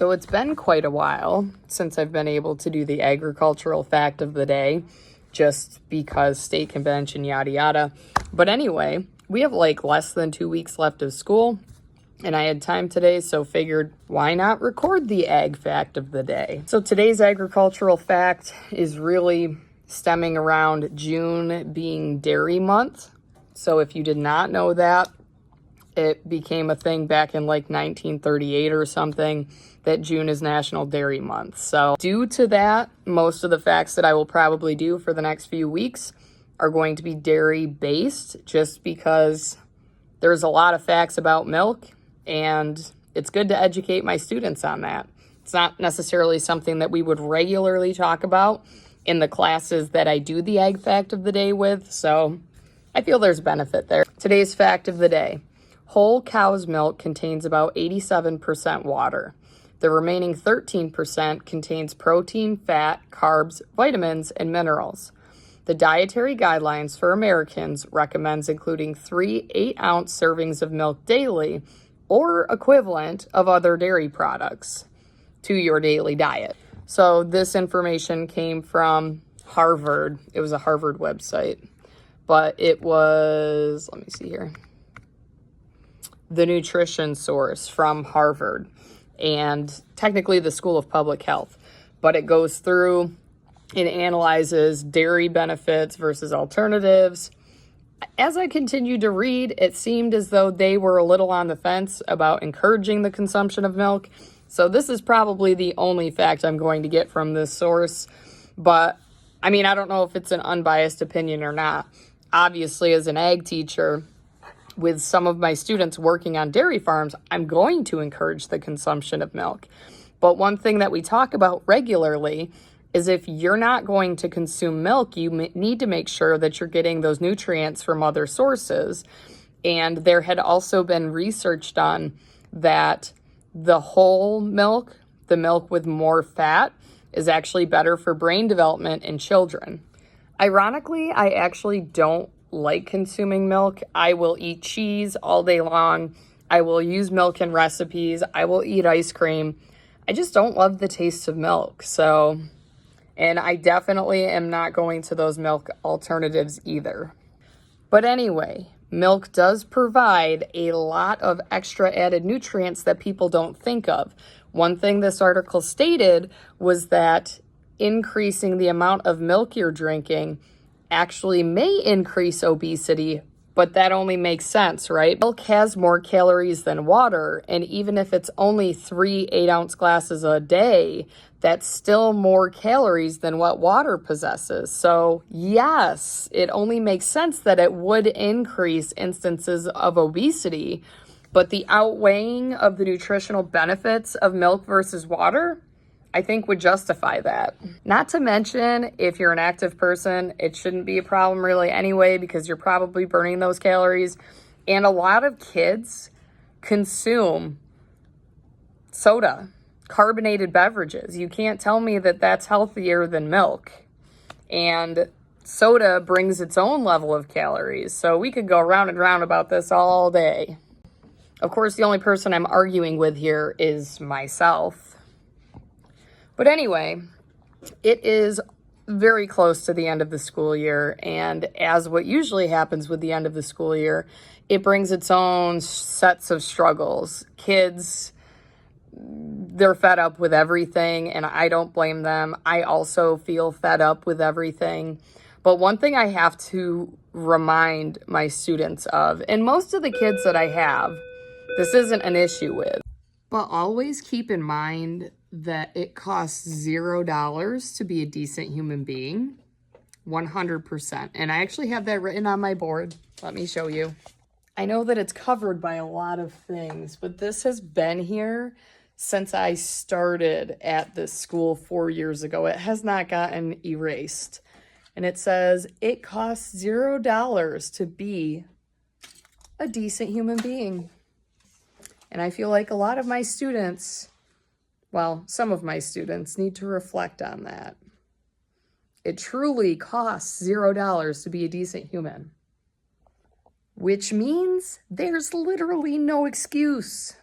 So it's been quite a while since I've been able to do the agricultural fact of the day, just because state convention, yada yada. But anyway, we have like less than 2 weeks left of school, and I had time today, so figured why not record the ag fact of the day. So today's agricultural fact is really stemming around June being dairy month. So if you did not know that, it became a thing back in like 1938 or something, that June is National Dairy Month. So due to that, most of the facts that I will probably do for the next few weeks are going to be dairy based, just because there's a lot of facts about milk and it's good to educate my students on that. It's not necessarily something that we would regularly talk about in the classes that I do the ag fact of the day with, so I feel there's benefit there. Today's fact of the day: whole cow's milk contains about 87% water. The remaining 13% contains protein, fat, carbs, vitamins, and minerals. The dietary guidelines for Americans recommends including 3 8-ounce servings of milk daily, or equivalent of other dairy products, to your daily diet. So this information came from Harvard. It was a Harvard website, but it was, let me see here, the nutrition source from Harvard, and technically the School of Public Health, but it goes through and analyzes dairy benefits versus alternatives. As I continued to read, it seemed as though they were a little on the fence about encouraging the consumption of milk. So this is probably the only fact I'm going to get from this source. But I mean, I don't know if it's an unbiased opinion or not. Obviously, as an ag teacher, with some of my students working on dairy farms, I'm going to encourage the consumption of milk. But one thing that we talk about regularly is if you're not going to consume milk, you need to make sure that you're getting those nutrients from other sources. And there had also been research done that the whole milk, the milk with more fat, is actually better for brain development in children. Ironically, I actually don't like consuming milk. I will eat cheese all day long. I will use milk in recipes. I will eat ice cream. I just don't love the taste of milk. So, and I definitely am not going to those milk alternatives either. But anyway, milk does provide a lot of extra added nutrients that people don't think of. One thing this article stated was that increasing the amount of milk you're drinking actually may increase obesity, but that only makes sense, right? Milk has more calories than water, and even if it's only 3 8-ounce glasses a day, that's still more calories than what water possesses. So yes, it only makes sense that it would increase instances of obesity, but the outweighing of the nutritional benefits of milk versus water, I think, would justify that. Not to mention, if you're an active person, it shouldn't be a problem really anyway, because you're probably burning those calories. And a lot of kids consume soda, carbonated beverages. You can't tell me that that's healthier than milk. And soda brings its own level of calories. So we could go round and round about this all day. Of course, the only person I'm arguing with here is myself. But anyway, it is very close to the end of the school year, and as what usually happens with the end of the school year, it brings its own sets of struggles. Kids, they're fed up with everything, and I don't blame them. I also feel fed up with everything. But one thing I have to remind my students of, and most of the kids that I have, this isn't an issue with, but always keep in mind that it costs $0 to be a decent human being. 100%. And I actually have that written on my board. Let me show you. I know that it's covered by a lot of things, but this has been here since I started at this school 4 years ago. It has not gotten erased. And it says it costs $0 to be a decent human being. And I feel like a lot of my students, well, some of my students need to reflect on that. It truly costs $0 to be a decent human, which means there's literally no excuse